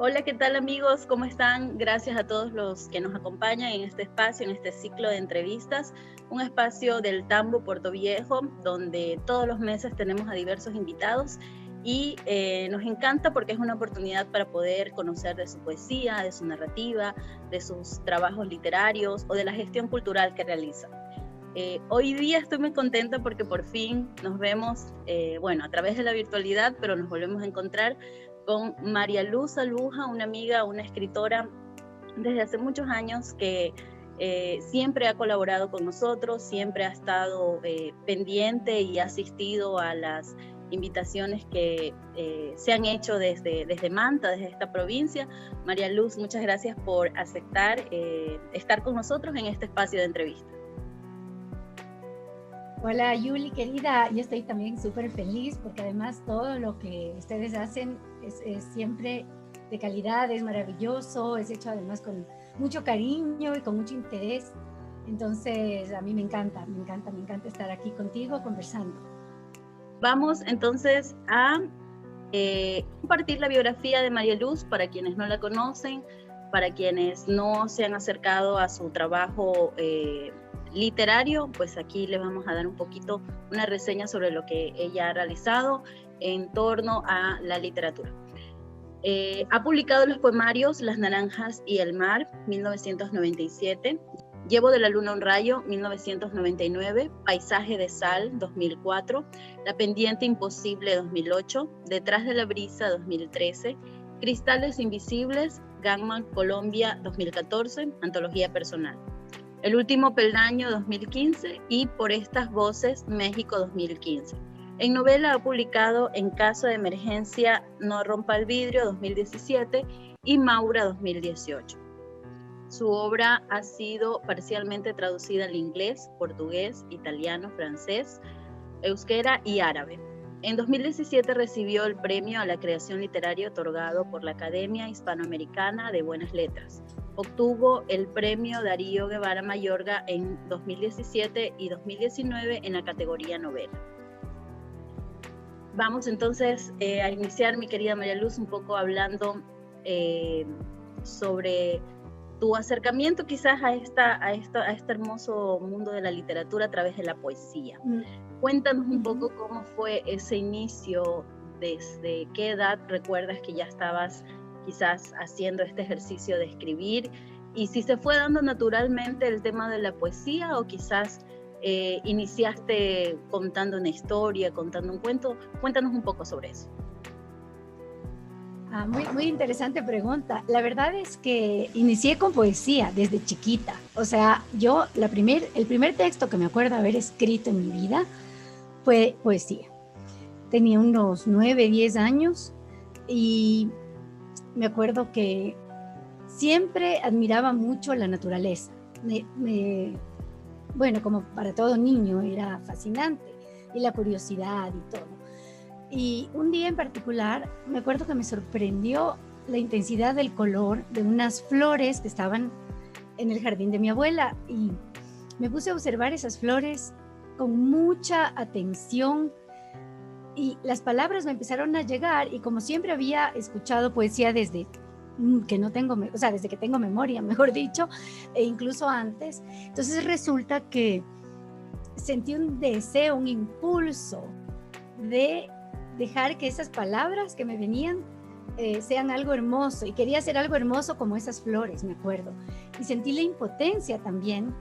Hola, ¿qué tal amigos? ¿Cómo están? Gracias a todos los que nos acompañan en este espacio, en este ciclo de entrevistas, un espacio del Tambo Puerto Viejo, donde todos los meses tenemos a diversos invitados y nos encanta porque es una oportunidad para poder conocer de su poesía, de su narrativa, de sus trabajos literarios o de la gestión cultural que realiza. Hoy día estoy muy contenta porque por fin nos vemos, a través de la virtualidad, pero nos volvemos a encontrar con María Luz Aluja, una amiga, una escritora desde hace muchos años que siempre ha colaborado con nosotros, siempre ha estado pendiente y ha asistido a las invitaciones que se han hecho desde Manta, desde esta provincia. María Luz, muchas gracias por aceptar estar con nosotros en este espacio de entrevista. Hola Yuli, querida, yo estoy también súper feliz porque además todo lo que ustedes hacen es siempre de calidad, es maravilloso, es hecho además con mucho cariño y con mucho interés. Entonces a mí me encanta estar aquí contigo conversando. Vamos entonces a compartir la biografía de María Luz para quienes no la conocen, para quienes no se han acercado a su trabajo literario, pues aquí les vamos a dar un poquito una reseña sobre lo que ella ha realizado en torno a la literatura. Ha publicado los poemarios Las Naranjas y el Mar, 1997, Llevo de la Luna un Rayo, 1999, Paisaje de Sal, 2004, La Pendiente Imposible, 2008, Detrás de la Brisa, 2013, Cristales Invisibles, Gangman, Colombia, 2014, Antología Personal. El Último Peldaño, 2015, y Por estas Voces, México, 2015. En novela ha publicado En caso de emergencia, No rompa el vidrio, 2017, y Maura, 2018. Su obra ha sido parcialmente traducida al inglés, portugués, italiano, francés, euskera y árabe. En 2017 recibió el premio a la creación literaria otorgado por la Academia Hispanoamericana de Buenas Letras. Obtuvo el premio Darío Guevara Mayorga en 2017 y 2019 en la categoría novela. Vamos entonces a iniciar, mi querida María Luz, un poco hablando sobre tu acercamiento quizás a este hermoso mundo de la literatura a través de la poesía. Cuéntanos un poco cómo fue ese inicio, desde qué edad recuerdas que ya estabas quizás haciendo este ejercicio de escribir, y si se fue dando naturalmente el tema de la poesía o quizás iniciaste contando una historia, contando un cuento. Cuéntanos un poco sobre eso. Muy interesante pregunta. La verdad es que inicié con poesía desde chiquita. O sea, yo el primer texto que me acuerdo haber escrito en mi vida fue poesía. Tenía unos 9, 10 años y me acuerdo que siempre admiraba mucho la naturaleza. Bueno, como para todo niño era fascinante, y la curiosidad y todo. Y un día en particular me acuerdo que me sorprendió la intensidad del color de unas flores que estaban en el jardín de mi abuela, y me puse a observar esas flores con mucha atención y las palabras me empezaron a llegar, y como siempre había escuchado poesía desde desde que tengo memoria, mejor dicho, e incluso antes, entonces resulta que sentí un deseo, un impulso de dejar que esas palabras que me venían sean algo hermoso, y quería hacer algo hermoso como esas flores, me acuerdo, y sentí la impotencia también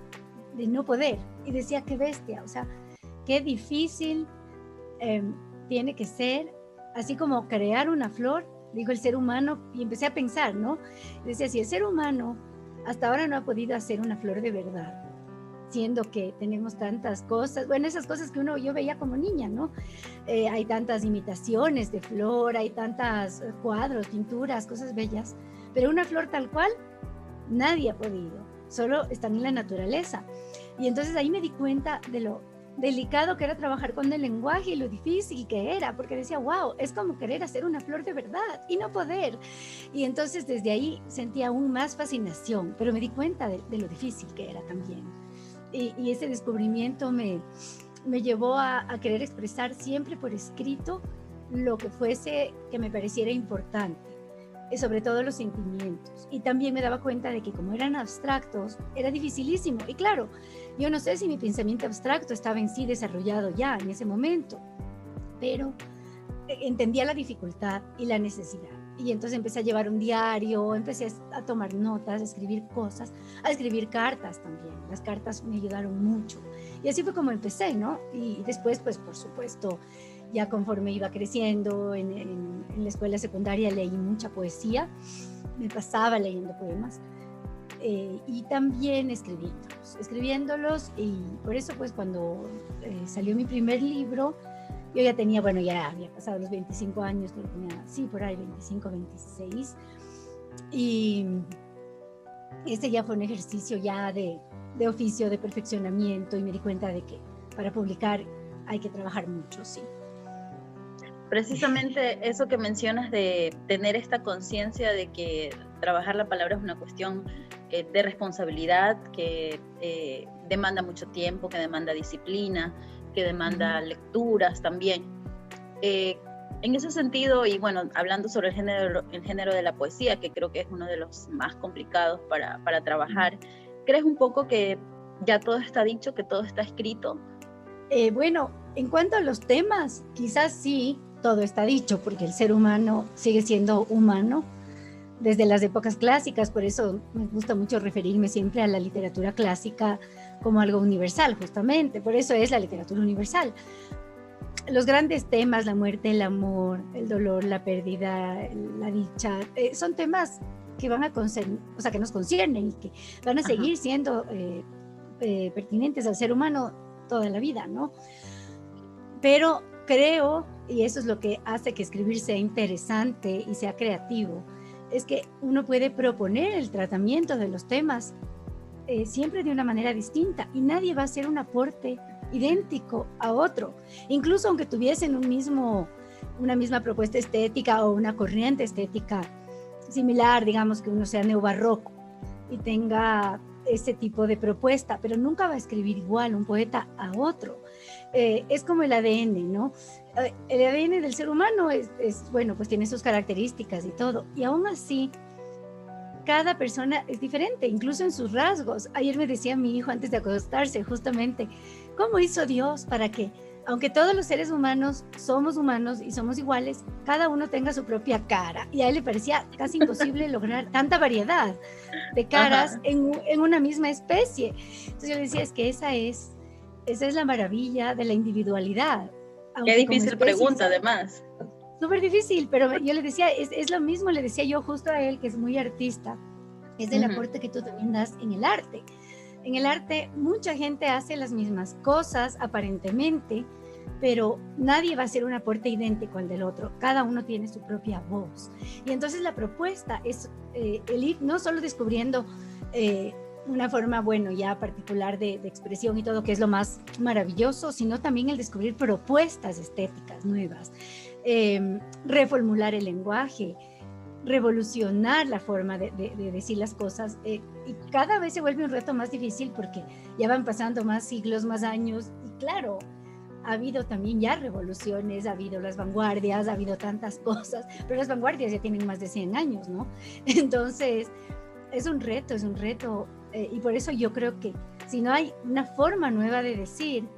de no poder, y decía, qué bestia, o sea, qué difícil tiene que ser, así como crear una flor, digo, el ser humano, y empecé a pensar, ¿no? Decía, si el ser humano hasta ahora no ha podido hacer una flor de verdad, siendo que tenemos tantas cosas, bueno, esas cosas que yo veía como niña, ¿no? Hay tantas imitaciones de flor, hay tantas cuadros, pinturas, cosas bellas, pero una flor tal cual, nadie ha podido, solo están en la naturaleza. Y entonces ahí me di cuenta de lo delicado que era trabajar con el lenguaje y lo difícil que era, porque decía, wow, es como querer hacer una flor de verdad y no poder. Y entonces desde ahí sentí aún más fascinación, pero me di cuenta de lo difícil que era también. Y ese descubrimiento me llevó a querer expresar siempre por escrito lo que fuese que me pareciera importante. sobre todo los sentimientos. Y también me daba cuenta de que como eran abstractos, era dificilísimo. Y claro, yo no sé si mi pensamiento abstracto estaba en sí desarrollado ya en ese momento, pero entendía la dificultad y la necesidad. Y entonces empecé a llevar un diario, empecé a tomar notas, a escribir cosas, a escribir cartas también. Las cartas me ayudaron mucho. Y así fue como empecé, ¿no? Y después, pues por supuesto, ya conforme iba creciendo en la escuela secundaria leí mucha poesía, me pasaba leyendo poemas y también escribiéndolos, y por eso pues cuando salió mi primer libro, yo ya tenía, bueno, ya había pasado los 25 años, que tenía, sí, por ahí 25, 26, y este ya fue un ejercicio ya de oficio, de perfeccionamiento, y me di cuenta de que para publicar hay que trabajar mucho, sí. Precisamente eso que mencionas de tener esta conciencia de que trabajar la palabra es una cuestión de responsabilidad, que demanda mucho tiempo, que demanda disciplina, que demanda lecturas también. En ese sentido, y bueno, hablando sobre el género de la poesía, que creo que es uno de los más complicados para trabajar, ¿crees un poco que ya todo está dicho, que todo está escrito? Bueno, en cuanto a los temas, quizás sí, todo está dicho, porque el ser humano sigue siendo humano desde las épocas clásicas, por eso me gusta mucho referirme siempre a la literatura clásica como algo universal, justamente, por eso es la literatura universal. Los grandes temas, la muerte, el amor, el dolor, la pérdida, la dicha, son temas que van a que nos conciernen y que van a seguir siendo pertinentes al ser humano toda la vida, ¿no? Pero creo, y eso es lo que hace que escribir sea interesante y sea creativo, es que uno puede proponer el tratamiento de los temas siempre de una manera distinta, y nadie va a hacer un aporte idéntico a otro, incluso aunque tuviesen una misma propuesta estética o una corriente estética similar, digamos que uno sea neobarroco y tenga ese tipo de propuesta, pero nunca va a escribir igual un poeta a otro. Es como el ADN, ¿no? El ADN del ser humano es, bueno, pues tiene sus características y todo, y aún así cada persona es diferente, incluso en sus rasgos. Ayer me decía mi hijo antes de acostarse justamente, ¿cómo hizo Dios para que, aunque todos los seres humanos y somos iguales, cada uno tenga su propia cara? Y a él le parecía casi imposible lograr tanta variedad de caras en una misma especie. Entonces yo le decía, es que esa es la maravilla de la individualidad. Qué difícil pregunta, además. Súper difícil, pero yo le decía, es lo mismo, le decía yo justo a él, que es muy artista, es el aporte que tú también das en el arte. En el arte mucha gente hace las mismas cosas aparentemente, pero nadie va a hacer un aporte idéntico al del otro, cada uno tiene su propia voz. Y entonces la propuesta es el ir no solo descubriendo una forma, bueno, ya particular de expresión y todo, que es lo más maravilloso, sino también el descubrir propuestas estéticas nuevas, reformular el lenguaje, revolucionar la forma de decir las cosas, y cada vez se vuelve un reto más difícil porque ya van pasando más siglos, más años, y claro, ha habido también ya revoluciones, ha habido las vanguardias, ha habido tantas cosas, pero las vanguardias ya tienen más de 100 años, ¿no? Entonces, es un reto, y por eso yo creo que si no hay una forma nueva de decir,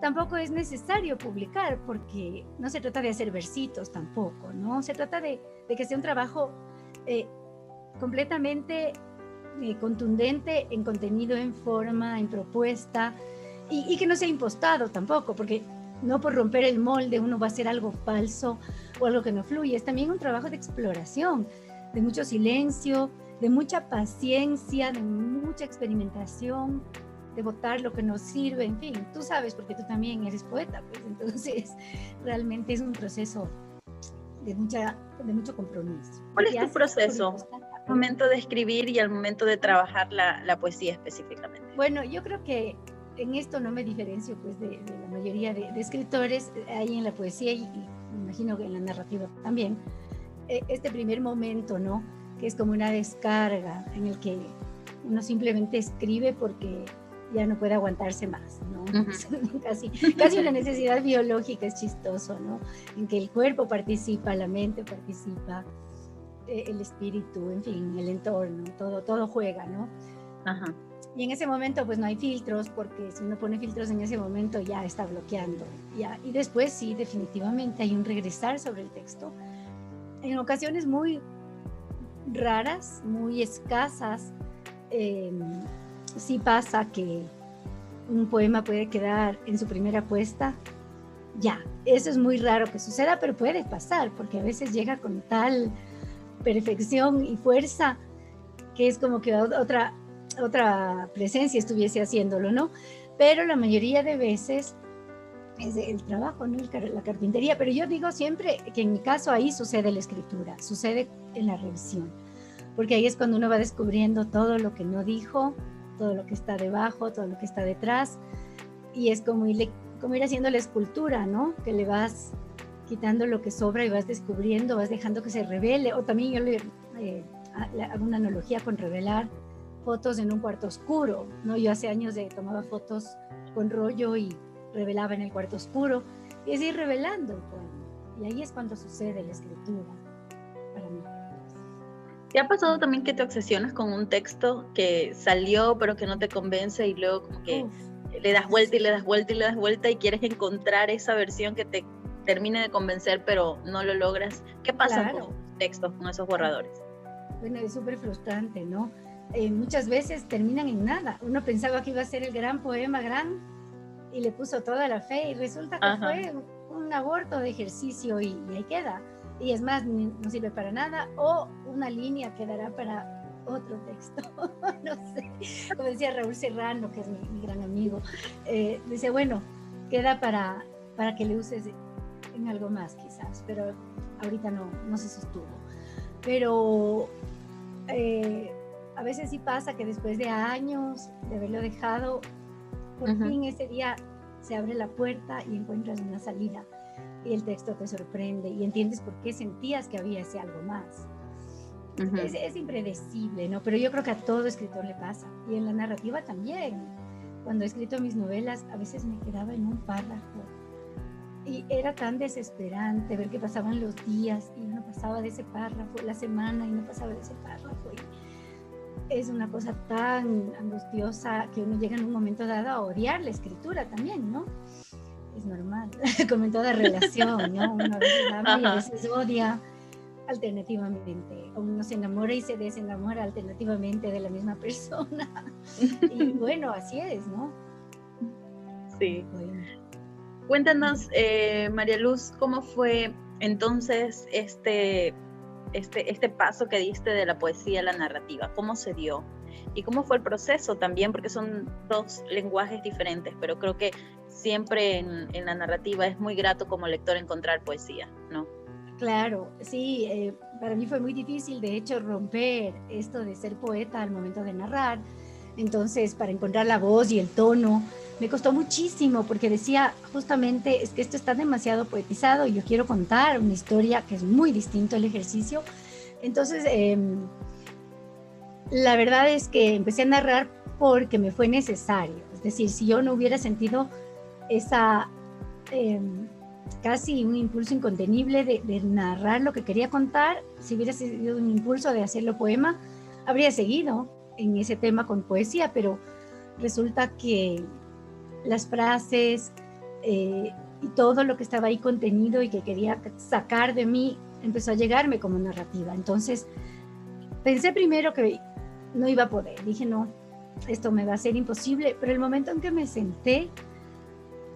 tampoco es necesario publicar, porque no se trata de hacer versitos tampoco, ¿no? Se trata de que sea un trabajo completamente contundente en contenido, en forma, en propuesta, y que no sea impostado tampoco, porque no por romper el molde uno va a hacer algo falso o algo que no fluye. Es también un trabajo de exploración, de mucho silencio, de mucha paciencia, de mucha experimentación, de botar lo que nos sirve, en fin, tú sabes, porque tú también eres poeta, pues entonces realmente es un proceso de mucho compromiso. ¿Cuál es tu proceso al momento de escribir y al momento de trabajar la poesía específicamente? Bueno, yo creo que en esto no me diferencio pues de la mayoría de escritores ahí en la poesía, y me imagino que en la narrativa también, este primer momento, ¿no? Que es como una descarga en el que uno simplemente escribe porque ya no puede aguantarse más, ¿no? Casi una necesidad biológica, es chistoso, ¿no? En que el cuerpo participa, la mente participa, el espíritu, en fin, el entorno, todo juega, ¿no? Ajá. Y en ese momento pues no hay filtros, porque si uno pone filtros en ese momento ya está bloqueando. Ya. Y después sí, definitivamente hay un regresar sobre el texto. En ocasiones muy raras, muy escasas, sí pasa que un poema puede quedar en su primera puesta. Ya, eso es muy raro que suceda, pero puede pasar, porque a veces llega con tal perfección y fuerza que es como que otra presencia estuviese haciéndolo, ¿no? Pero la mayoría de veces es el trabajo, ¿no? La carpintería, pero yo digo siempre que en mi caso ahí sucede la escritura, sucede en la revisión, porque ahí es cuando uno va descubriendo todo lo que no dijo, todo lo que está debajo, todo lo que está detrás, y es como ir haciendo la escultura, ¿no? Que le vas quitando lo que sobra y vas descubriendo, vas dejando que se revele, o también yo le hago una analogía con revelar fotos en un cuarto oscuro, ¿no? Yo hace años tomaba fotos con rollo y revelaba en el cuarto oscuro, y es ir revelando el poema, y ahí es cuando sucede la escritura para mí. ¿Te ha pasado también que te obsesionas con un texto que salió pero que no te convence y luego como que le das vuelta y le das vuelta y le das vuelta y quieres encontrar esa versión que te termine de convencer pero no lo logras? ¿Qué pasa con textos, con esos borradores? Bueno, es súper frustrante, ¿no? Muchas veces terminan en nada. Uno pensaba que iba a ser el gran poema, y le puso toda la fe y resulta que fue un aborto de ejercicio y ahí queda. Y es más, no sirve para nada, o una línea quedará para otro texto. No sé, como decía Raúl Serrano, que es mi gran amigo, dice, bueno, queda para que le uses en algo más quizás, pero ahorita no se sostuvo. Pero a veces sí pasa que después de años de haberlo dejado, por fin ese día se abre la puerta y encuentras una salida y el texto te sorprende y entiendes por qué sentías que había ese algo más. Es impredecible, ¿no? Pero yo creo que a todo escritor le pasa, y en la narrativa también. Cuando he escrito mis novelas, a veces me quedaba en un párrafo y era tan desesperante ver que pasaban los días y no pasaba de ese párrafo, la semana y no pasaba de ese párrafo, y es una cosa tan angustiosa que uno llega en un momento dado a odiar la escritura también, ¿no? Es normal, como en toda relación, ¿no? Uno a veces ama y a veces odia alternativamente, o uno se enamora y se desenamora alternativamente de la misma persona. Y bueno, así es, ¿no? Sí. Bueno. Cuéntanos, María Luz, ¿cómo fue entonces este paso que diste de la poesía a la narrativa? ¿Cómo se dio? ¿Y cómo fue el proceso también? Porque son dos lenguajes diferentes, pero creo que siempre en la narrativa es muy grato como lector encontrar poesía, ¿no? Claro, sí, para mí fue muy difícil, de hecho, romper esto de ser poeta al momento de narrar. Entonces, para encontrar la voz y el tono, me costó muchísimo, porque decía justamente, es que esto está demasiado poetizado y yo quiero contar una historia que es muy distinto al ejercicio. Entonces, la verdad es que empecé a narrar porque me fue necesario. Es decir, si yo no hubiera sentido esa casi un impulso incontenible de narrar lo que quería contar, si hubiera sido un impulso de hacerlo poema, habría seguido en ese tema con poesía, pero resulta que las frases y todo lo que estaba ahí contenido y que quería sacar de mí empezó a llegarme como narrativa. Entonces pensé primero que no iba a poder, dije no, esto me va a ser imposible, pero el momento en que me senté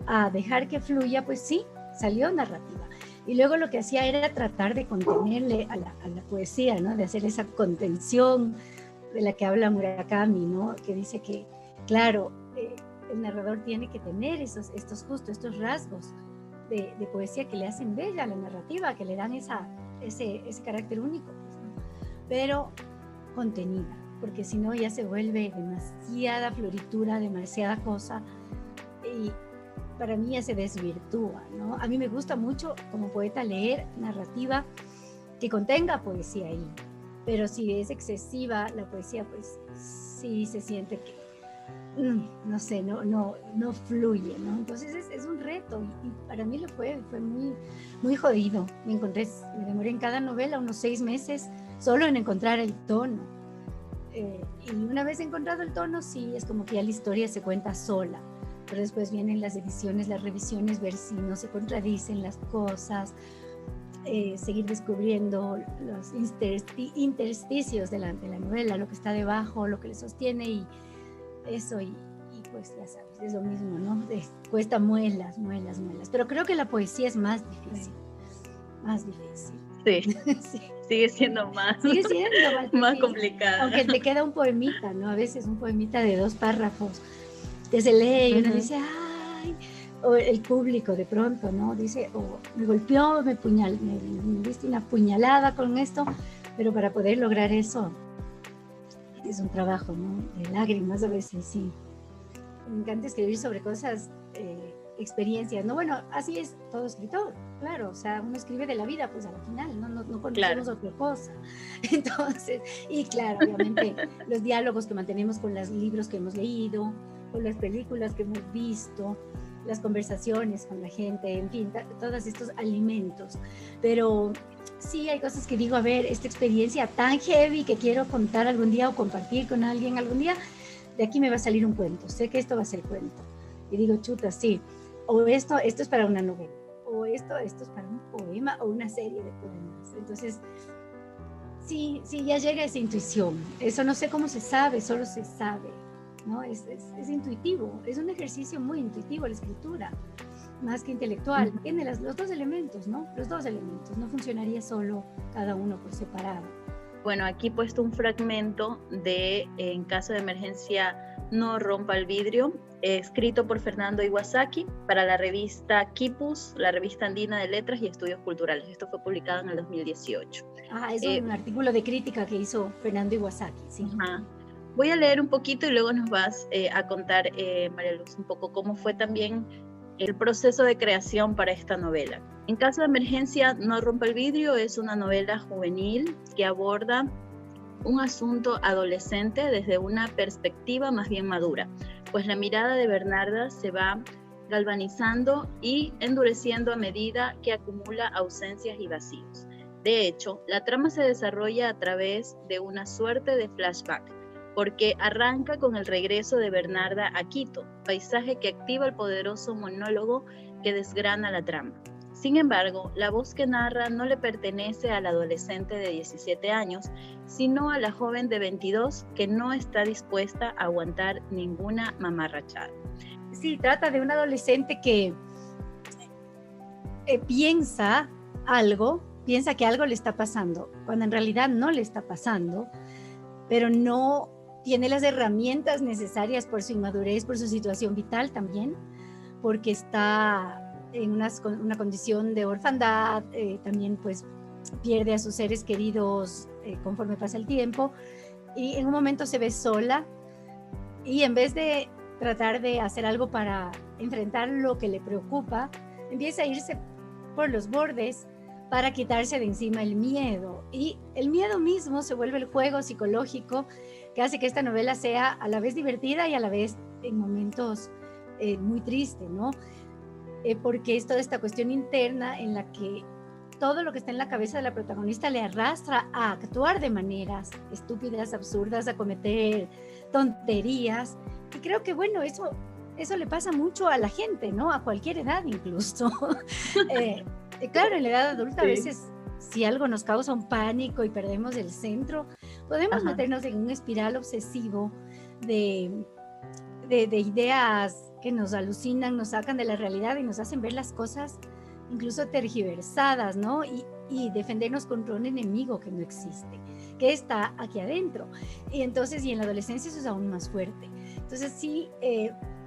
a dejar que fluya, pues sí, salió narrativa. Y luego lo que hacía era tratar de contenerle a la poesía, ¿no? De hacer esa contención de la que habla Murakami, ¿no? Que dice que, claro, el narrador tiene que tener estos rasgos de poesía que le hacen bella a la narrativa, que le dan ese carácter único, pues, ¿no? Pero contenida, porque si no ya se vuelve demasiada floritura, demasiada cosa, y para mí ya se desvirtúa, ¿no? A mí me gusta mucho como poeta leer narrativa que contenga poesía ahí, pero si es excesiva la poesía, pues sí se siente no sé, no fluye, ¿no? Entonces es un reto y para mí fue muy, muy jodido. Me demoré en cada novela unos 6 meses solo en encontrar el tono. Y una vez encontrado el tono, sí, es como que ya la historia se cuenta sola. Pero después vienen las ediciones, las revisiones, ver si no se contradicen las cosas, seguir descubriendo los intersticios de la novela, lo que está debajo, lo que le sostiene y eso, y pues ya sabes, es lo mismo, ¿no? Cuesta muelas, pero creo que la poesía es más difícil, más difícil. Sí, sí. Sigue siendo más más complicada. Aunque te queda un poemita, ¿no? A veces un poemita de 2 párrafos que se lee y uno dice, ¡ay! O el público de pronto, ¿no? Dice, me golpeó, me diste una puñalada con esto, pero para poder lograr eso es un trabajo, ¿no? De lágrimas a veces, sí. Me encanta escribir sobre cosas, experiencias, ¿no? Bueno, así es todo escritor, claro, o sea, uno escribe de la vida, pues al final, no conocemos otra cosa. Entonces, y claro, obviamente, los diálogos que mantenemos con los libros que hemos leído, con las películas que hemos visto, las conversaciones con la gente, en fin, todos estos alimentos. Pero sí hay cosas que digo, a ver, esta experiencia tan heavy que quiero contar algún día o compartir con alguien algún día, de aquí me va a salir un cuento, sé que esto va a ser cuento. Y digo, chuta, sí, o esto es para una novela, o esto es para un poema o una serie de poemas. Entonces, sí, ya llega esa intuición. Eso no sé cómo se sabe, solo se sabe, ¿no? Es intuitivo, es un ejercicio muy intuitivo la escritura, más que intelectual. Tiene los 2 elementos, ¿no? Los 2 elementos, no funcionaría solo cada uno por separado. Bueno, aquí he puesto un fragmento de En caso de emergencia no rompa el vidrio, escrito por Fernando Iwasaki para la revista Quipus, la revista andina de letras y estudios culturales. Esto fue publicado en el 2018. Es un artículo de crítica que hizo Fernando Iwasaki, sí. Voy a leer un poquito y luego nos vas a contar, María Luz, un poco cómo fue también el proceso de creación para esta novela. En caso de emergencia no rompa el vidrio es una novela juvenil que aborda un asunto adolescente desde una perspectiva más bien madura, pues la mirada de Bernarda se va galvanizando y endureciendo a medida que acumula ausencias y vacíos. De hecho, la trama se desarrolla a través de una suerte de flashback, porque arranca con el regreso de Bernarda a Quito, paisaje que activa el poderoso monólogo que desgrana la trama. Sin embargo, la voz que narra no le pertenece al adolescente de 17 años, sino a la joven de 22 que no está dispuesta a aguantar ninguna mamarrachada. Sí, trata de un adolescente que piensa que algo le está pasando, cuando en realidad no le está pasando, pero no tiene las herramientas necesarias por su inmadurez, por su situación vital también, porque está en una condición de orfandad, también pues pierde a sus seres queridos conforme pasa el tiempo, y en un momento se ve sola, y en vez de tratar de hacer algo para enfrentar lo que le preocupa, empieza a irse por los bordes para quitarse de encima el miedo, y el miedo mismo se vuelve el juego psicológico que hace que esta novela sea a la vez divertida y a la vez en momentos muy triste, ¿no? Porque es toda esta cuestión interna en la que todo lo que está en la cabeza de la protagonista le arrastra a actuar de maneras estúpidas, absurdas, a cometer tonterías, y creo que bueno, eso le pasa mucho a la gente, ¿no? A cualquier edad incluso. Claro, en la edad adulta a veces si algo nos causa un pánico y perdemos el centro, podemos meternos en un espiral obsesivo de ideas que nos alucinan, nos sacan de la realidad y nos hacen ver las cosas incluso tergiversadas, ¿no? Y defendernos contra un enemigo que no existe, que está aquí adentro. Y entonces, y en la adolescencia eso es aún más fuerte. Entonces sí,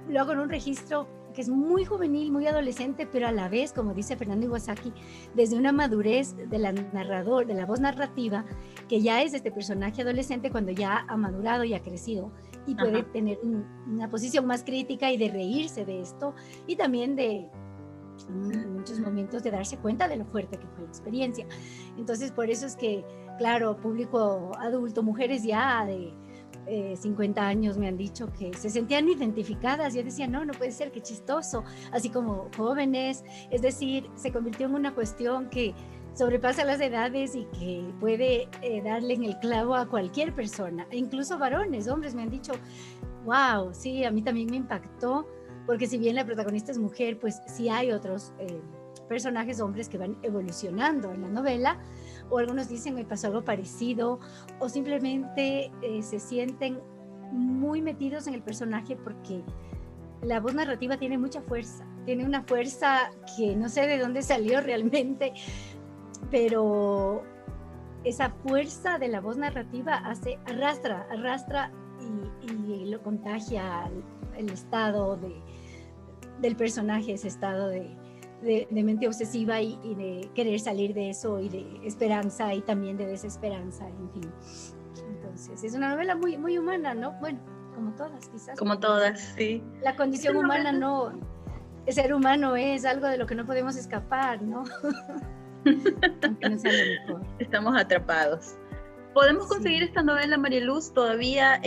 lo hago en un registro que es muy juvenil, muy adolescente, pero a la vez, como dice Fernando Iwasaki, desde una madurez de la voz narrativa, que ya es este personaje adolescente cuando ya ha madurado y ha crecido y puede tener una posición más crítica y de reírse de esto, y también de en muchos momentos de darse cuenta de lo fuerte que fue la experiencia. Entonces por eso es que, claro, público adulto, mujeres ya de 50 años me han dicho que se sentían identificadas. Yo decía, no puede ser, qué chistoso, así como jóvenes, es decir, se convirtió en una cuestión que sobrepasa las edades y que puede darle en el clavo a cualquier persona, e incluso varones, hombres me han dicho, wow, sí, a mí también me impactó, porque si bien la protagonista es mujer, pues sí hay otros personajes hombres que van evolucionando en la novela, o algunos dicen me pasó algo parecido, o simplemente se sienten muy metidos en el personaje porque la voz narrativa tiene mucha fuerza, tiene una fuerza que no sé de dónde salió realmente, pero esa fuerza de la voz narrativa arrastra y lo contagia el estado del personaje, ese estado de mente obsesiva y de querer salir de eso, y de esperanza y también de desesperanza, en fin. Entonces es una novela muy, muy humana, ¿no? Bueno, como todas quizás. Como todas, sí. La condición humana no, el ser humano es algo de lo que no podemos escapar, ¿no? Aunque no sea lo mejor. Estamos atrapados. ¿Podemos conseguir esta novela, María Luz, todavía?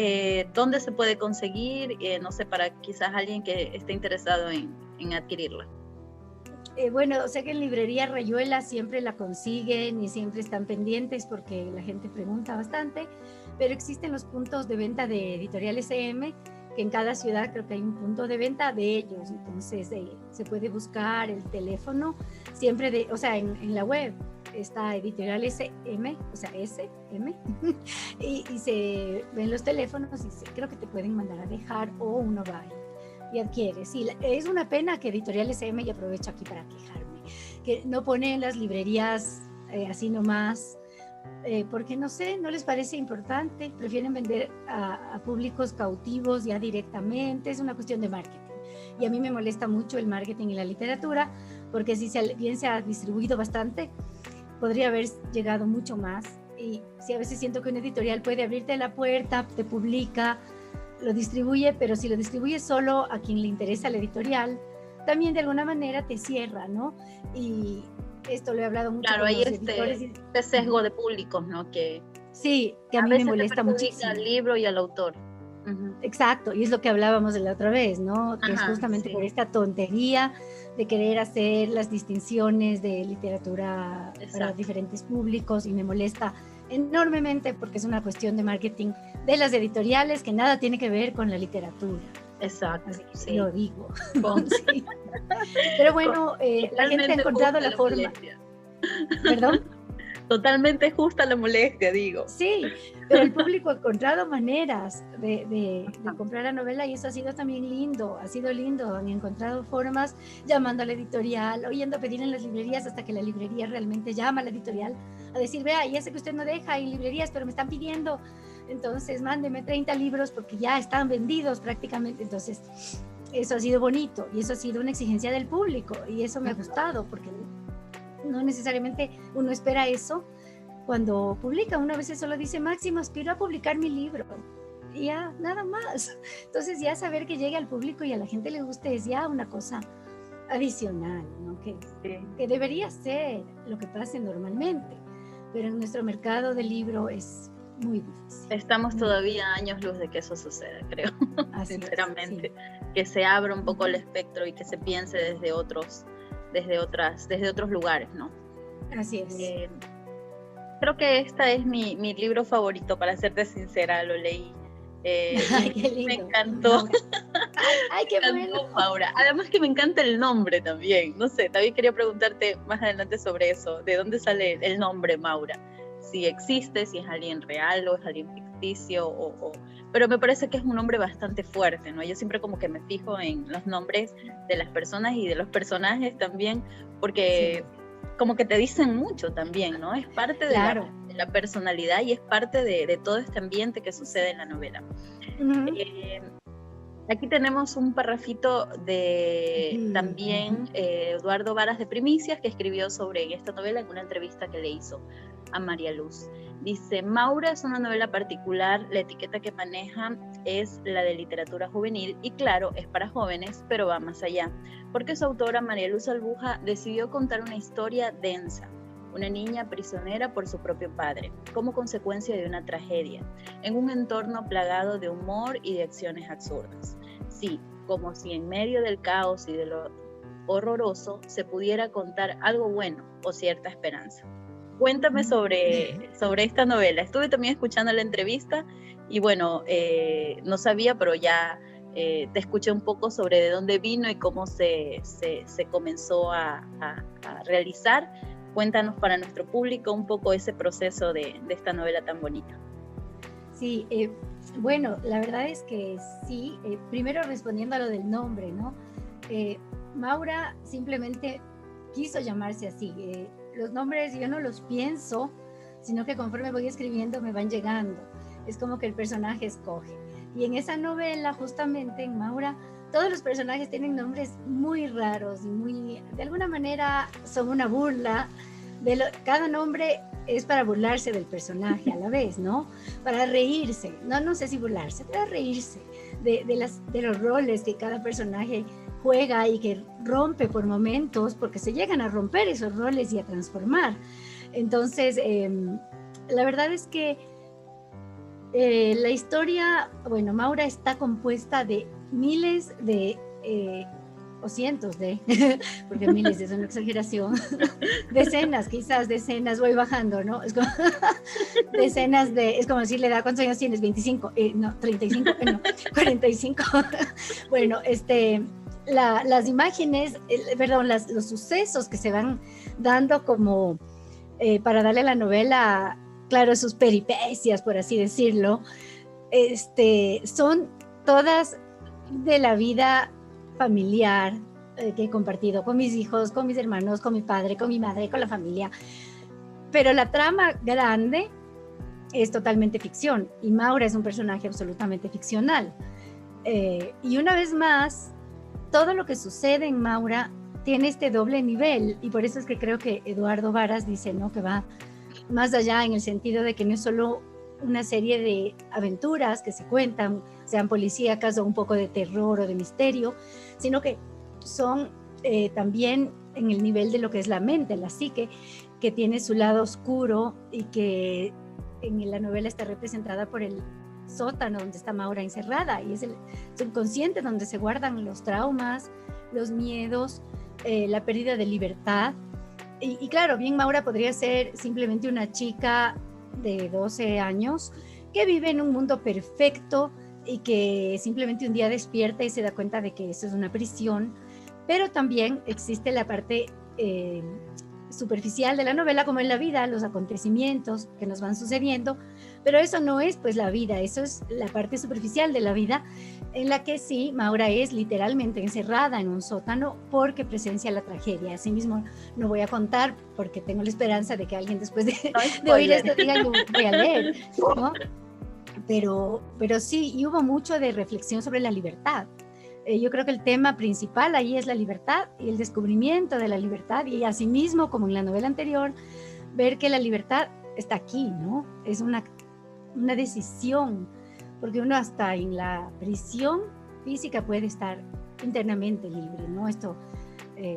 ¿Dónde se puede conseguir? No sé, para quizás alguien que esté interesado en adquirirla. Bueno, sé que en librería Rayuela siempre la consiguen y siempre están pendientes porque la gente pregunta bastante, pero existen los puntos de venta de Editorial SM, que en cada ciudad creo que hay un punto de venta de ellos, entonces se puede buscar el teléfono siempre o sea, en la web está Editorial SM, o sea, SM, y se ven los teléfonos y creo que te pueden mandar a dejar o uno va y adquiere. Sí, es una pena que Editorial SM, y aprovecho aquí para quejarme, que no pone en las librerías así nomás, porque no sé, no les parece importante, prefieren vender a públicos cautivos ya directamente, es una cuestión de marketing. Y a mí me molesta mucho el marketing en la literatura, porque si bien se ha distribuido bastante, podría haber llegado mucho más. Y sí, a veces siento que una editorial puede abrirte la puerta, te publica, lo distribuye, pero si lo distribuye solo a quien le interesa la editorial, también de alguna manera te cierra, ¿no? Y esto lo he hablado mucho con los editores. Este sesgo de públicos, ¿no? Sí, que a mí me molesta muchísimo. Al libro y al autor. Uh-huh. Exacto, y es lo que hablábamos de la otra vez, ¿no? Que es justamente por esta tontería de querer hacer las distinciones de literatura para diferentes públicos, y me molesta enormemente porque es una cuestión de marketing de las editoriales que nada tiene que ver con la literatura. Exacto. Así que lo digo. Sí. Pero bueno, la gente ha encontrado la forma. ¿Perdón? Totalmente justa la molestia, digo. Sí, pero el público ha encontrado maneras de comprar la novela, y eso ha sido también lindo, han encontrado formas llamando a la editorial, oyendo pedir en las librerías, hasta que la librería realmente llama a la editorial a decir, vea, ya sé que usted no deja en librerías, pero me están pidiendo, entonces mándeme 30 libros porque ya están vendidos prácticamente. Entonces eso ha sido bonito, y eso ha sido una exigencia del público, y eso me ha gustado, porque no necesariamente uno espera eso cuando publica. Uno a veces solo dice, máximo aspiro a publicar mi libro, y ya, nada más. Entonces ya saber que llegue al público y a la gente le guste es ya una cosa adicional, ¿no? Que debería ser lo que pase normalmente, pero en nuestro mercado del libro es muy difícil. Estamos todavía años luz de que eso suceda, creo. Sinceramente, que se abra un poco el espectro y que se piense desde otros lugares, ¿no? Así es. Creo que esta es mi libro favorito, para serte sincera, lo leí. Ay, qué lindo. Me encantó. Ay, qué bueno. Maura. Además que me encanta el nombre también. No sé, también quería preguntarte más adelante sobre eso. ¿De dónde sale el nombre Maura? Si existe, si es alguien real o es alguien ficticio, pero me parece que es un nombre bastante fuerte, ¿no? Yo siempre como que me fijo en los nombres de las personas y de los personajes también, porque como que te dicen mucho también, ¿no? Es parte de la personalidad, y es parte de todo este ambiente que sucede en la novela. Uh-huh. Aquí tenemos un parrafito de también Eduardo Varas de Primicias, que escribió sobre esta novela en una entrevista que le hizo a María Luz. Dice, Maura es una novela particular, la etiqueta que maneja es la de literatura juvenil, y claro, es para jóvenes, pero va más allá, porque su autora María Luz Albuja decidió contar una historia densa, una niña prisionera por su propio padre, como consecuencia de una tragedia, en un entorno plagado de humor y de acciones absurdas. Sí, como si en medio del caos y de lo horroroso se pudiera contar algo bueno o cierta esperanza. Cuéntame sobre esta novela. Estuve también escuchando la entrevista y bueno, no sabía, pero ya te escuché un poco sobre de dónde vino y cómo se comenzó a realizar. Cuéntanos para nuestro público un poco ese proceso de esta novela tan bonita. Sí, bueno, la verdad es que sí, primero respondiendo a lo del nombre, ¿no? Maura simplemente quiso llamarse así. Los nombres yo no los pienso, sino que conforme voy escribiendo me van llegando. Es como que el personaje escoge. Y en esa novela, justamente en Maura, todos los personajes tienen nombres muy raros y muy, de alguna manera, son una burla. Cada nombre es para burlarse del personaje a la vez, ¿no? Para reírse, no sé si burlarse, para reírse de los roles que cada personaje juega y que rompe por momentos, porque se llegan a romper esos roles y a transformar. Entonces, la verdad es que la historia, bueno, Maura está compuesta de miles de, o cientos de, porque miles es una exageración, decenas, quizás decenas, voy bajando, ¿no? Es como, decenas de, es como decirle, ¿cuántos años tienes? 25, no, 35, no, 45. Bueno, las imágenes, perdón, los sucesos que se van dando como para darle a la novela, claro, sus peripecias, por así decirlo, son todas de la vida familiar que he compartido con mis hijos, con mis hermanos, con mi padre, con mi madre, con la familia. Pero la trama grande es totalmente ficción y Maura es un personaje absolutamente ficcional. Y una vez más, todo lo que sucede en Maura tiene este doble nivel y por eso es que creo que Eduardo Varas dice, ¿no?, que va más allá en el sentido de que no es solo una serie de aventuras que se cuentan, sean policíacas o un poco de terror o de misterio, sino que son también en el nivel de lo que es la mente, la psique, que tiene su lado oscuro y que en la novela está representada por el sótano donde está Maura encerrada, y es el subconsciente donde se guardan los traumas, los miedos, la pérdida de libertad. Y claro, bien Maura podría ser simplemente una chica de 12 años que vive en un mundo perfecto y que simplemente un día despierta y se da cuenta de que eso es una prisión, pero también existe la parte superficial de la novela, como en la vida, los acontecimientos que nos van sucediendo, pero eso no es pues la vida, eso es la parte superficial de la vida, en la que sí, Maura es literalmente encerrada en un sótano porque presencia la tragedia. Asimismo, no voy a contar porque tengo la esperanza de que alguien después de oír esto diga, yo voy a leer, ¿no? Pero sí, y hubo mucho de reflexión sobre la libertad. Yo creo que el tema principal ahí es la libertad y el descubrimiento de la libertad, y asimismo, como en la novela anterior, ver que la libertad está aquí, ¿no? Es una decisión, porque uno hasta en la prisión física puede estar internamente libre, ¿no? Esto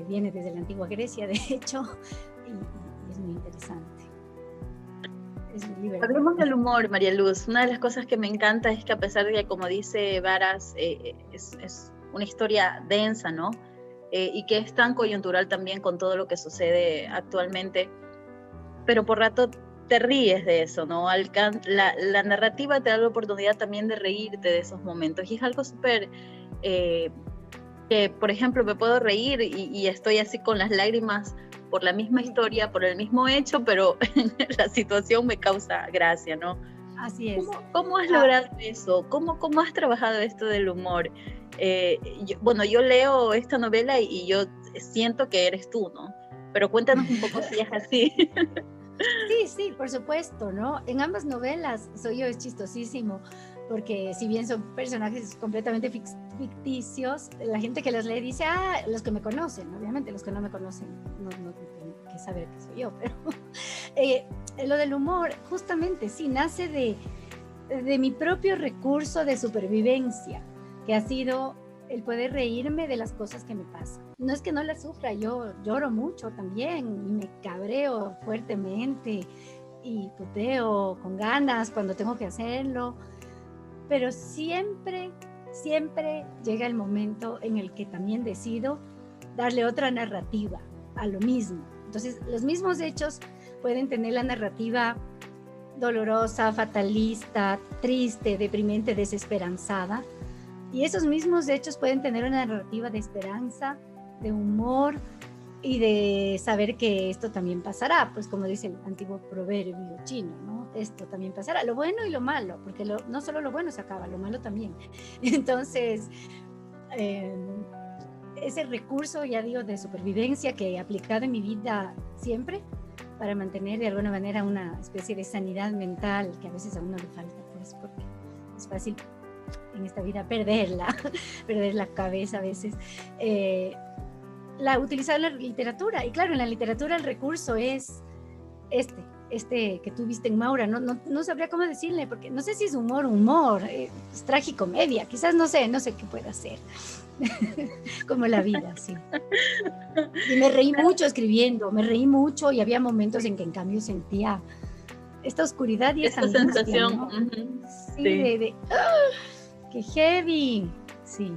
viene desde la antigua Grecia, de hecho, y es muy interesante. Hablemos del humor, María Luz. Una de las cosas que me encanta es que, a pesar de que, como dice Varas, es una historia densa, ¿no? Y que es tan coyuntural también con todo lo que sucede actualmente, pero por rato te ríes de eso, ¿no? La narrativa te da la oportunidad también de reírte de esos momentos, y es algo súper que, por ejemplo, me puedo reír y estoy así con las lágrimas por la misma historia, por el mismo hecho, pero la situación me causa gracia, ¿no? Así es. ¿Cómo has logrado eso? ¿Cómo has trabajado esto del humor? Yo leo esta novela y yo siento que eres tú, ¿no? Pero cuéntanos un poco si es así. Sí, por supuesto, ¿no? En ambas novelas soy yo, es chistosísimo, porque si bien son personajes completamente ficticios, la gente que las lee dice, los que me conocen, obviamente los que no me conocen no tienen que saber que soy yo, pero lo del humor, justamente, sí, nace de mi propio recurso de supervivencia, que ha sido el poder reírme de las cosas que me pasan. No es que no las sufra, yo lloro mucho también, y me cabreo fuertemente y puteo con ganas cuando tengo que hacerlo, pero siempre llega el momento en el que también decido darle otra narrativa a lo mismo. Entonces, los mismos hechos pueden tener la narrativa dolorosa, fatalista, triste, deprimente, desesperanzada, y esos mismos hechos pueden tener una narrativa de esperanza, de humor y de saber que esto también pasará, pues como dice el antiguo proverbio chino, ¿no? Esto también pasará, lo bueno y lo malo, porque no solo lo bueno se acaba, lo malo también. Entonces, ese recurso, ya digo, de supervivencia que he aplicado en mi vida siempre para mantener de alguna manera una especie de sanidad mental que a veces a uno le falta, pues porque es fácil en esta vida perder la cabeza a veces. Utilizar la literatura, y claro, en la literatura el recurso es este que tú viste en Maura, no sabría cómo decirle, porque no sé si es humor, es tragicomedia, quizás no sé qué pueda ser, como la vida, sí. Y me reí mucho escribiendo, me reí mucho, y había momentos en que en cambio sentía esta oscuridad y esta sensación, ¿no? Sí, sí. ¡Qué heavy! Sí.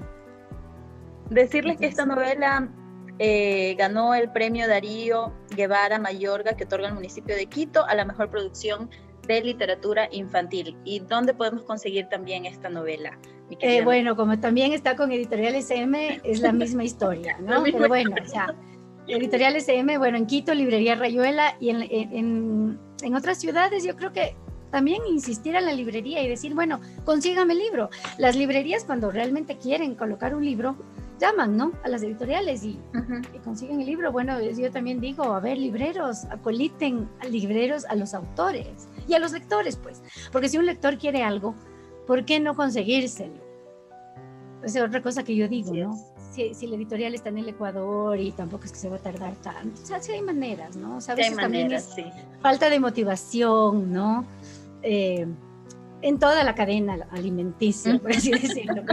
Decirles que esta novela ganó el premio Darío Guevara Mayorga que otorga el municipio de Quito a la mejor producción de literatura infantil. ¿Y dónde podemos conseguir también esta novela? Bueno, como también está con Editorial SM, es la misma historia, ¿no? Pero bueno, o sea, Editorial SM, bueno, en Quito, Librería Rayuela, y en otras ciudades yo creo que también insistir a la librería y decir, bueno, consígame el libro. Las librerías, cuando realmente quieren colocar un libro, llaman, ¿no? A las editoriales y consiguen el libro. Bueno, yo también digo, a ver, libreros, acoliten a libreros, a los autores y a los lectores, pues. Porque si un lector quiere algo, ¿por qué no conseguírselo? Esa es otra cosa que yo digo, ¿no? Si la editorial está en el Ecuador y tampoco es que se va a tardar tanto. O sea, sí hay maneras, ¿no? O sea, a veces también es falta de motivación, ¿no? En toda la cadena alimenticia, por así decirlo.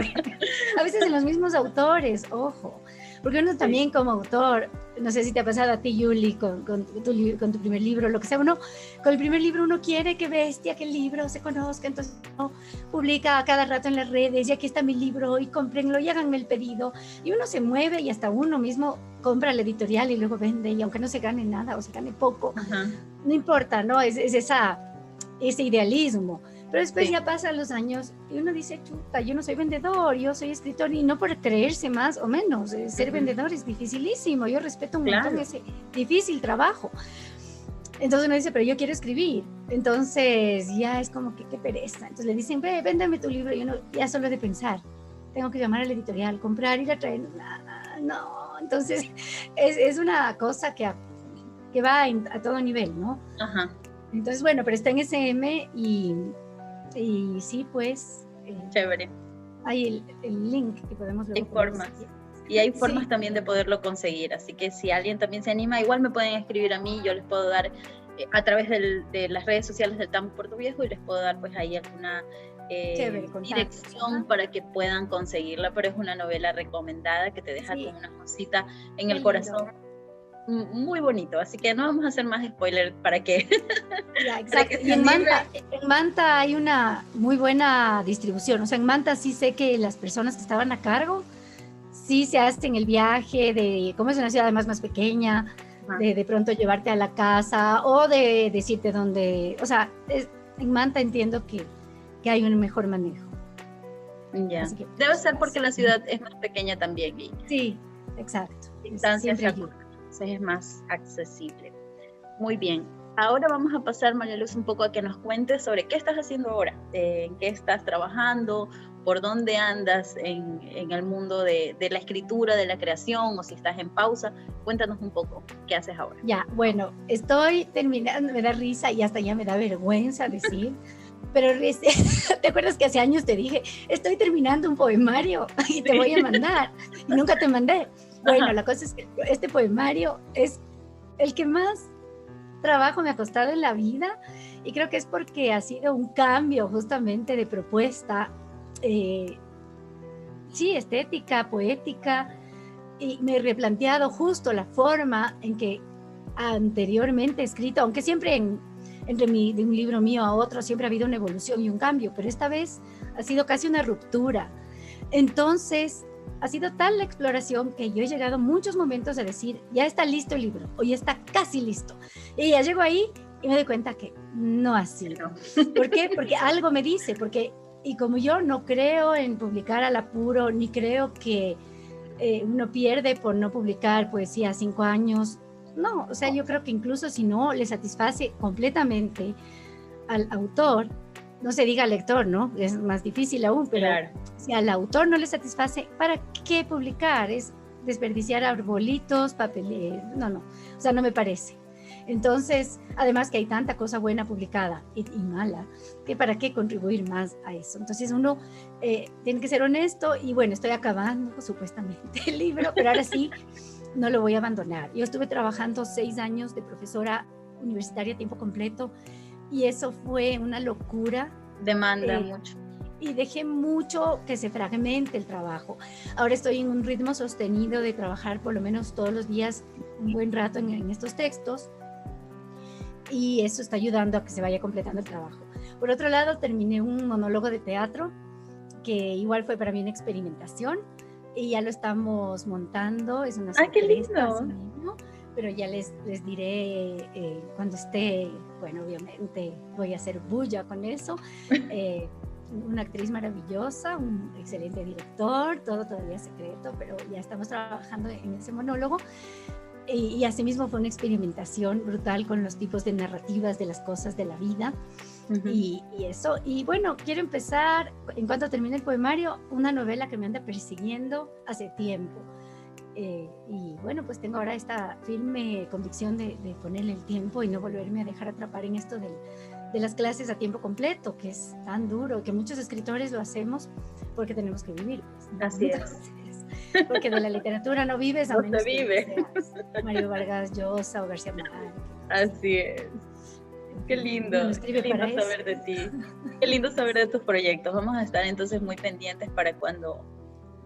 A veces en los mismos autores, ojo, porque uno también como autor, no sé si te ha pasado a ti, Yuli, con tu primer libro, lo que sea, uno, con el primer libro uno quiere que bestia, que el libro se conozca, entonces uno publica a cada rato en las redes, y aquí está mi libro, y cómprenlo, y háganme el pedido, y uno se mueve, y hasta uno mismo compra la editorial y luego vende, y aunque no se gane nada o se gane poco, no importa, ¿no? Es ese idealismo. Pero después ya pasan los años y uno dice, chuta, yo no soy vendedor, yo soy escritor, y no por creerse más o menos, ser vendedor es dificilísimo, yo respeto un montón ese difícil trabajo. Entonces uno dice, pero yo quiero escribir, entonces ya es como que qué pereza. Entonces le dicen, véndame tu libro, y uno ya solo de pensar, tengo que llamar a la editorial, comprar, ir a traer, no, entonces es una cosa que va a todo nivel, ¿no? Entonces, bueno, pero está en SM y sí, pues... chévere. Hay el link que podemos ver. Hay formas. Y hay formas también de poderlo conseguir. Así que si alguien también se anima, igual me pueden escribir a mí. Yo les puedo dar a través de las redes sociales del Tambo Puerto Viejo, y les puedo dar pues ahí alguna dirección para que puedan conseguirla. Pero es una novela recomendada que te deja con una cosita en el corazón. Muy bonito, así que no vamos a hacer más spoiler para que... Ya, exacto. Y en Manta hay una muy buena distribución, o sea, en Manta sí sé que las personas que estaban a cargo sí se hacen el viaje como es una ciudad además más pequeña, de pronto llevarte a la casa o de decirte dónde, o sea, en Manta entiendo que hay un mejor manejo. Ya, debe ser porque la ciudad es más pequeña también. Sí, exacto. Distancias es más accesible. Muy bien. Ahora vamos a pasar, María Luz, un poco a que nos cuentes sobre qué estás haciendo ahora, en qué estás trabajando, por dónde andas en el mundo de la escritura, de la creación, o si estás en pausa. Cuéntanos un poco qué haces ahora. Ya, bueno, estoy terminando, me da risa y hasta ya me da vergüenza decir, pero ¿te acuerdas que hace años te dije, estoy terminando un poemario y te voy a mandar? Y nunca te mandé. Bueno, la cosa es que este poemario es el que más trabajo me ha costado en la vida, y creo que es porque ha sido un cambio justamente de propuesta. sí, estética, poética, y me he replanteado justo la forma en que anteriormente he escrito, aunque siempre de un libro mío a otro siempre ha habido una evolución y un cambio, pero esta vez ha sido casi una ruptura. Entonces, ha sido tal la exploración que yo he llegado a muchos momentos a decir, ya está listo el libro, o ya está casi listo. Y ya llego ahí y me doy cuenta que no ha sido. ¿Por qué? Porque algo me dice, y como yo no creo en publicar al apuro, ni creo que uno pierde por no publicar poesía 5 años, no, o sea, yo creo que incluso si no le satisface completamente al autor, no se diga al lector, ¿no? Es más difícil aún, pero claro, si al autor no le satisface, ¿para qué publicar? Es desperdiciar arbolitos, papeles, no, o sea, no me parece. Entonces, además que hay tanta cosa buena publicada y mala, que para qué contribuir más a eso. Entonces uno tiene que ser honesto y bueno, estoy acabando supuestamente el libro, pero ahora sí no lo voy a abandonar. Yo estuve trabajando 6 años de profesora universitaria a tiempo completo y eso fue una locura. Demanda mucho. Y dejé mucho que se fragmente el trabajo. Ahora estoy en un ritmo sostenido de trabajar por lo menos todos los días un buen rato en estos textos y eso está ayudando a que se vaya completando el trabajo. Por otro lado, terminé un monólogo de teatro que igual fue para mí una experimentación y ya lo estamos montando. Es una sorpresa, ¿no? Pero ya les diré cuando esté, bueno, obviamente voy a hacer bulla con eso. Una actriz maravillosa, un excelente director, todo todavía secreto, pero ya estamos trabajando en ese monólogo. Y asimismo fue una experimentación brutal con los tipos de narrativas de las cosas de la vida. Uh-huh. y eso, y bueno, quiero empezar, en cuanto termine el poemario, una novela que me anda persiguiendo hace tiempo. Y bueno, pues tengo ahora esta firme convicción de ponerle el tiempo y no volverme a dejar atrapar en esto de las clases a tiempo completo, que es tan duro, que muchos escritores lo hacemos porque tenemos que vivir. Pues, ¿no? Así es. Porque de la literatura no vives a menos se vive. Que seas Mario Vargas Llosa o García Márquez. Así es. Qué lindo, qué lindo saber de ti. Qué lindo saber de tus proyectos. Vamos a estar entonces muy pendientes para cuando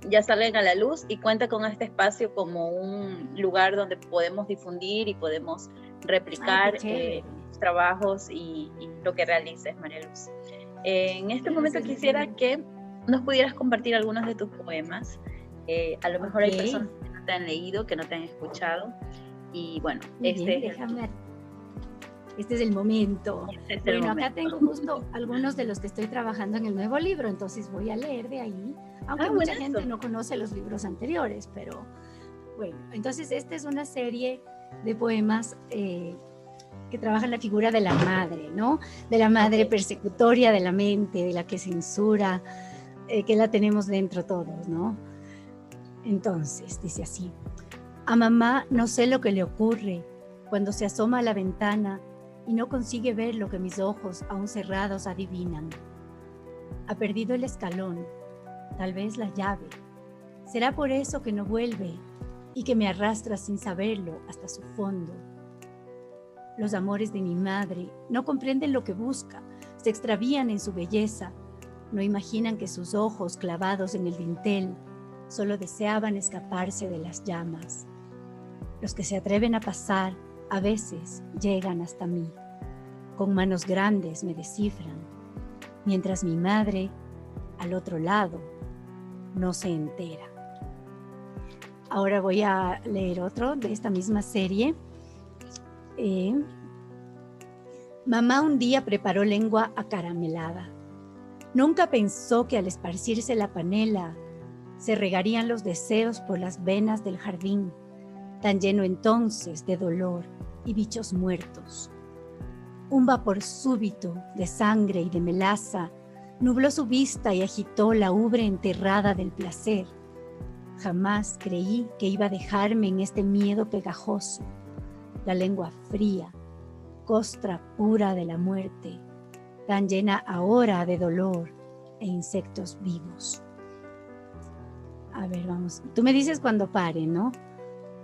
ya salgan a la luz y cuenta con este espacio como un lugar donde podemos difundir y podemos replicar trabajos y lo que realices, María Luz. En este momento quisiera que nos pudieras compartir algunos de tus poemas. A lo mejor hay personas que no te han leído, que no te han escuchado y bueno, este es el momento. Bueno, acá tengo justo algunos de los que estoy trabajando en el nuevo libro, entonces voy a leer de ahí, aunque mucha gente no conoce los libros anteriores, pero bueno, entonces esta es una serie de poemas que trabajan la figura de la madre, ¿no? De la madre persecutoria de la mente, de la que censura, que la tenemos dentro todos, ¿no? Entonces, dice así: a mamá no sé lo que le ocurre cuando se asoma a la ventana y no consigue ver lo que mis ojos, aún cerrados, adivinan. Ha perdido el escalón, tal vez la llave. Será por eso que no vuelve y que me arrastra sin saberlo hasta su fondo. Los amores de mi madre no comprenden lo que busca, se extravían en su belleza, no imaginan que sus ojos clavados en el dintel solo deseaban escaparse de las llamas. Los que se atreven a pasar a veces llegan hasta mí. Con manos grandes me descifran, mientras mi madre, al otro lado, no se entera. Ahora voy a leer otro de esta misma serie. Mamá un día preparó lengua acaramelada. Nunca pensó que al esparcirse la panela se regarían los deseos por las venas del jardín, tan lleno entonces de dolor y bichos muertos. Un vapor súbito de sangre y de melaza nubló su vista y agitó la ubre enterrada del placer. Jamás creí que iba a dejarme en este miedo pegajoso, la lengua fría, costra pura de la muerte, tan llena ahora de dolor e insectos vivos. A ver, vamos. Tú me dices cuando pare, ¿no?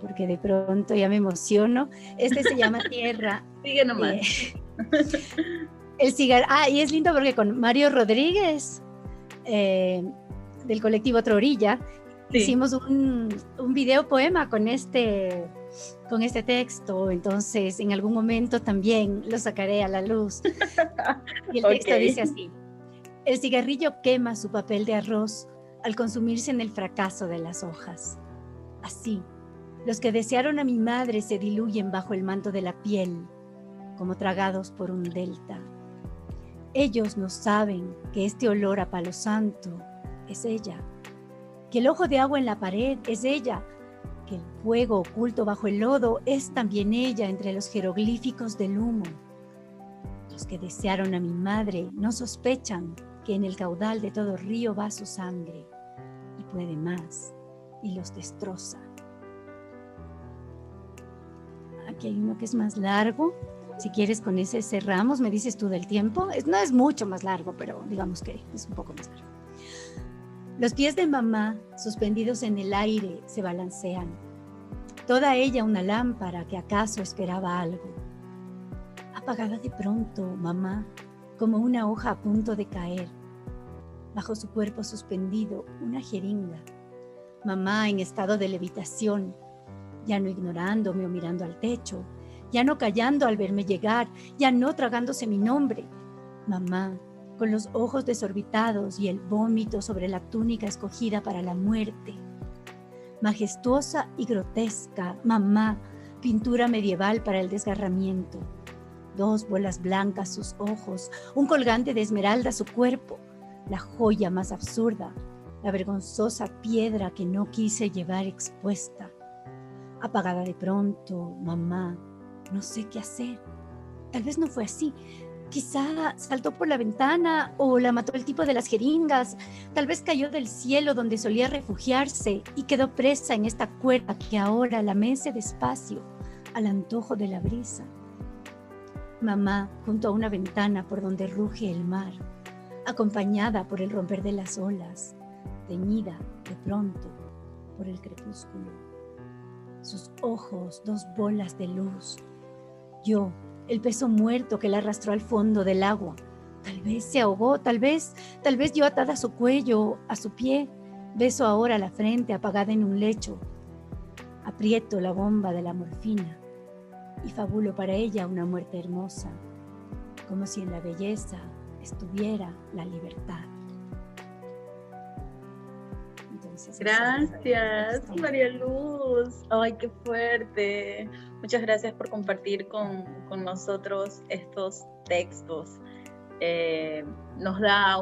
Porque de pronto ya me emociono. Este se llama Tierra. Sigue nomás. El cigarro. Y es lindo porque con Mario Rodríguez del colectivo Otra Orilla, Sí. hicimos un video poema con este texto, entonces en algún momento también lo sacaré a la luz. Y el texto dice así: el cigarrillo quema su papel de arroz al consumirse en el fracaso de las hojas. Así, los que desearon a mi madre se diluyen bajo el manto de la piel, como tragados por un delta. Ellos no saben que este olor a palo santo es ella, que el ojo de agua en la pared es ella, que el fuego oculto bajo el lodo es también ella entre los jeroglíficos del humo. Los que desearon a mi madre no sospechan que en el caudal de todo río va su sangre y puede más y los destroza. Aquí hay uno que es más largo. Si quieres, con ese cerramos. Me dices tú del tiempo. No es mucho más largo, pero digamos que es un poco más largo. Los pies de mamá, suspendidos en el aire, se balancean. Toda ella una lámpara que acaso esperaba algo. Apagada de pronto, mamá, como una hoja a punto de caer. Bajo su cuerpo suspendido, una jeringa. Mamá en estado de levitación, ya no ignorándome o mirando al techo, ya no callando al verme llegar, ya no tragándose mi nombre. Mamá, con los ojos desorbitados y el vómito sobre la túnica escogida para la muerte. Majestuosa y grotesca, mamá, pintura medieval para el desgarramiento. 2 bolas blancas sus ojos, un colgante de esmeralda su cuerpo, la joya más absurda, la vergonzosa piedra que no quise llevar expuesta. Apagada de pronto, mamá, no sé qué hacer. Tal vez no fue así. Quizá saltó por la ventana o la mató el tipo de las jeringas. Tal vez cayó del cielo donde solía refugiarse y quedó presa en esta cuerda que ahora la mece despacio al antojo de la brisa. Mamá junto a una ventana por donde ruge el mar, acompañada por el romper de las olas, teñida de pronto por el crepúsculo. Sus ojos 2 bolas de luz. Yo, el peso muerto que la arrastró al fondo del agua. Tal vez se ahogó, tal vez yo atada a su cuello, a su pie. Beso ahora la frente apagada en un lecho. Aprieto la bomba de la morfina y fabulo para ella una muerte hermosa, como si en la belleza estuviera la libertad. Entonces, gracias, María Luz. Ay, qué fuerte. Muchas gracias por compartir con nosotros estos textos. Nos da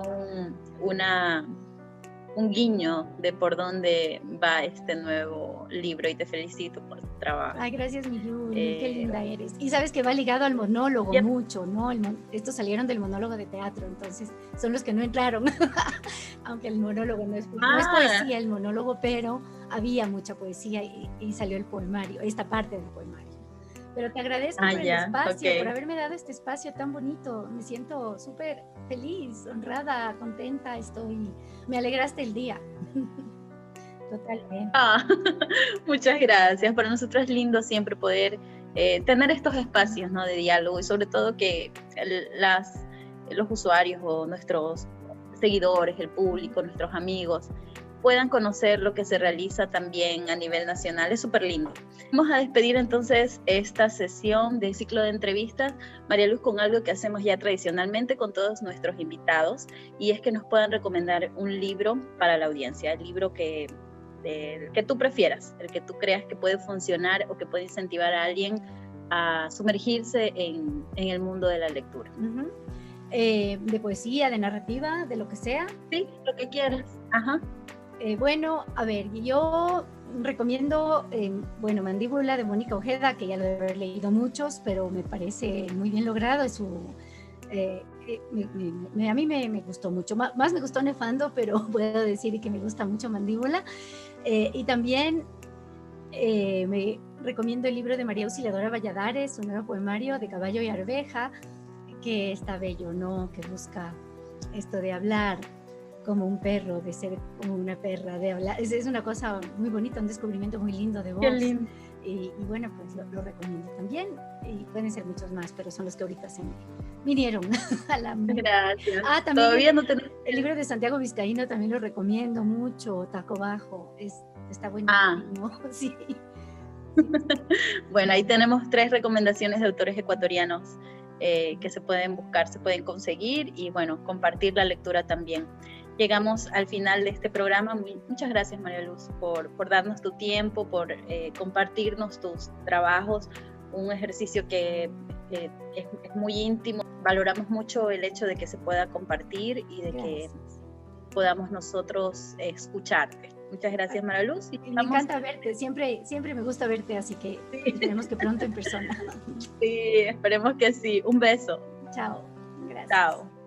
un guiño de por dónde va este nuevo libro y te felicito por tu trabajo. Ay, gracias, mi Yuri, qué linda eres. Y sabes que va ligado al monólogo mucho, ¿no? Estos salieron del monólogo de teatro, entonces son los que no entraron, aunque el monólogo no es poesía el monólogo, pero había mucha poesía y salió el poemario, esta parte del poemario. Pero te agradezco por el espacio, por haberme dado este espacio tan bonito. Me siento súper feliz, honrada, contenta estoy. Me alegraste el día. Totalmente. Muchas gracias. Para nosotros es lindo siempre poder tener estos espacios, ¿no?, de diálogo y sobre todo que los usuarios o nuestros seguidores, el público, nuestros amigos puedan conocer lo que se realiza también a nivel nacional. Es súper lindo. Vamos a despedir entonces esta sesión de ciclo de entrevistas, María Luz, con algo que hacemos ya tradicionalmente con todos nuestros invitados, y es que nos puedan recomendar un libro para la audiencia, el libro que tú prefieras, el que tú creas que puede funcionar o que puede incentivar a alguien a sumergirse en el mundo de la lectura. Uh-huh. De poesía, de narrativa, de lo que sea. Sí, lo que quieras. Ajá. Bueno, a ver, yo recomiendo, Mandíbula de Mónica Ojeda, que ya lo he haber leído muchos, pero me parece muy bien logrado. A mí me gustó mucho, más me gustó Nefando, pero puedo decir que me gusta mucho Mandíbula. Y también me recomiendo el libro de María Auxiliadora Valladares, un nuevo poemario de Caballo y Arveja, que está bello, ¿no? Que busca esto de hablar como un perro, de ser como una perra, de hablar. Es una cosa muy bonita, un descubrimiento muy lindo de voz. Qué lindo. Y bueno, pues lo recomiendo también. Y pueden ser muchos más, pero son los que ahorita se me vinieron a la mente. Gracias. También Todavía no tenemos... el libro de Santiago Vizcaíno también lo recomiendo mucho, Taco Bajo, está buenísimo. Sí. Bueno, ahí tenemos 3 recomendaciones de autores ecuatorianos que se pueden buscar, se pueden conseguir y bueno, compartir la lectura también. Llegamos al final de este programa. Muchas gracias, María Luz, por darnos tu tiempo, por compartirnos tus trabajos, un ejercicio que es muy íntimo. Valoramos mucho el hecho de que se pueda compartir y de que podamos nosotros escucharte. Muchas gracias, María Luz. Y me encanta verte, siempre me gusta verte, así que esperemos que pronto en persona. Sí, esperemos que sí. Un beso. Chao. Gracias. Chao.